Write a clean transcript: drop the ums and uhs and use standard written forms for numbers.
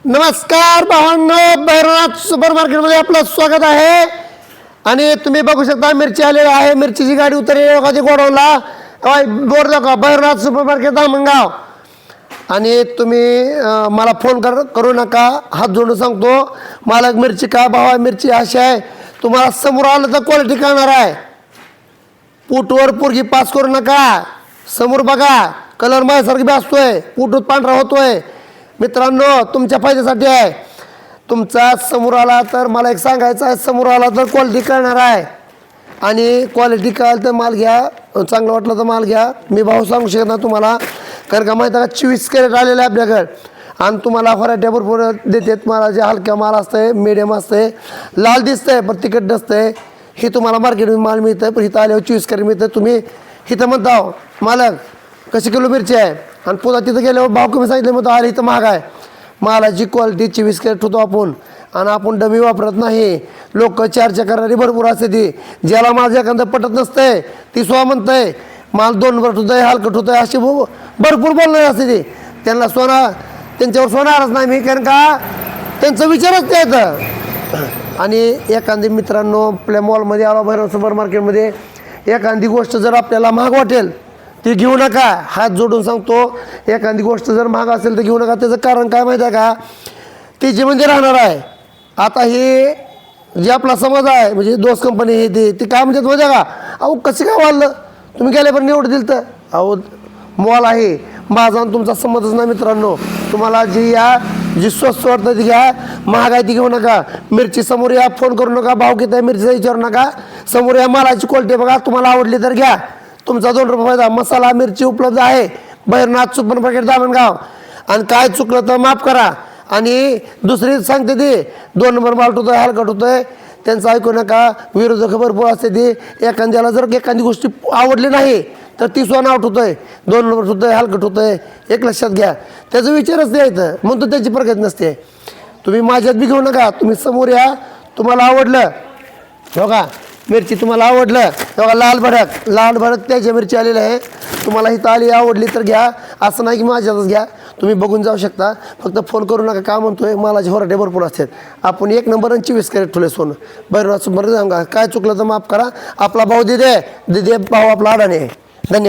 नमस्कार भावांनो, भैरवनाथ सुपर मार्केटमध्ये आपलं स्वागत आहे. आणि तुम्ही बघू शकता मिरची आलेली आहे. मिरचीची गाडी उतरली बघा ती गोडाऊनला. बोर्ड दाखवा भैरवनाथ सुपर मार्केट धामणगाव. आणि तुम्ही मला फोन करू नका, हात जोडून सांगतो. मालक मिरची का भाव आहे, मिरची अशी आहे. तुम्हाला समोर आलं तर क्वालिटी कळणार आहे. पुटवर पोरगी पास करू नका. समोर बघा, कलर माझ्यासारखी बी असतोय, पुटूत पांढरा होतोय. मित्रांनो तुमच्या फायद्यासाठी आहे. तुमचा समोर आला तर मला एक सांगायचं आहे, समोर आला तर क्वालिटी कळणार आहे. आणि क्वालिटी कळाल तर माल घ्या, चांगलं वाटलं तर माल घ्या. मी भाव सांगू शकत नाही तुम्हाला, कारण का माहिती आहे का 24 कॅरेट आलेलं आहे आपल्याकडे. आणि तुम्हाला व्हरायटी भरपूर देतात. मला जे हलक्या माल असतंय, मिडियम असतंय, लाल दिसतंय पण तिखट नसतंय. हे तुम्हाला मार्केटमध्ये माल मिळतं, पण इथं आल्यावर 24 कॅरेट मिळतं. तुम्ही इथं म्हणता मालक कशी किलो मिरची आहे, आणि पुन्हा तिथं गेल्यावर भाव कमी सांगितले मग आले इथं महाग आहे. मालाची क्वालिटी 24 कॅरेट होतो आपण. आणि आपण डमी वापरत नाही. लोक चर्चा करणारी भरपूर असते. ती ज्याला माझं एखादं पटत नसतंय ती स्वा म्हणतंय माल 2 नंबर होतंय, हलकट होतंय, अशी भरपूर बोलणारी असते. ती त्यांना त्यांच्यावर सोनारच नाही मी, कारण का त्यांचा विचारच ते येतं. आणि एखादी मित्रांनो आपल्या मॉलमध्ये आला, भैरव सुपर मार्केटमध्ये एखादी गोष्ट जर आपल्याला महाग वाटेल ती घेऊ नका. हात जोडून सांगतो, एखादी गोष्ट जर महाग असेल तर घेऊ नका. त्याचं कारण काय माहिती आहे का, ती जीमध्ये राहणार आहे. आता हे जे आपला समाज आहे, म्हणजे दोस्त कंपनी हे ती काय म्हणतात माहिती आहे का, अहो कसं काय वाढलं, तुम्ही गेल्यापर्यंत एवढं दिलं तर. अहो मॉल आहे माझा आणि तुमचा संबंधच नाही. मित्रांनो तुम्हाला जी स्वस्त वाटतं ती घ्या, महाग आहे ती घेऊ नका. मिरची समोर या, फोन करू नका, भाव किती आहे मिरचीचा विचारू नका. समोर या, मालाची क्वालिटी बघा, तुम्हाला आवडली तर घ्या. तुमचा 2 रुपये फायदा. मसाला मिरची उपलब्ध आहे भैरवनाथ सुपर मार्केट धामणगाव. आणि काय चुकलं तर माफ करा. आणि दुसरी सांगते ती 2 नंबर माल होतोय, हलकट होतोय, त्यांचं ऐकू नका. विरोधक भरपूर असते. ती एखाद्याला जर एखादी गोष्टी आवडली नाही तर ती सोनं आउट होतोय, 2 नंबर होतोय, हलकट होतोय. एक लक्षात घ्या, त्याचा विचारच द्यायचं म्हणून त्याची प्रगती नसते. तुम्ही माझ्यात बी घेऊ नका. तुम्ही समोर या, तुम्हाला आवडलं बघा मिरची, तुम्हाला आवडलं बघा लाल भडक त्याची मिरची आलेली आहे. तुम्हाला इथं आली आवडली तर घ्या, असं नाही की माझ्यातच घ्या. तुम्ही बघून जाऊ शकता. फक्त फोन करू नका. का म्हणतोय, मालाचे व्हरायटी भरपूर असतात. आपण 1 नंबर आणि 24 कॅरेट ठेवले सोनं. भैरवनाथ सुपर सांगा, काय चुकलं तर माफ करा. आपला भाऊ दे भाऊ आपला अडाणी आहे. धन्यवाद.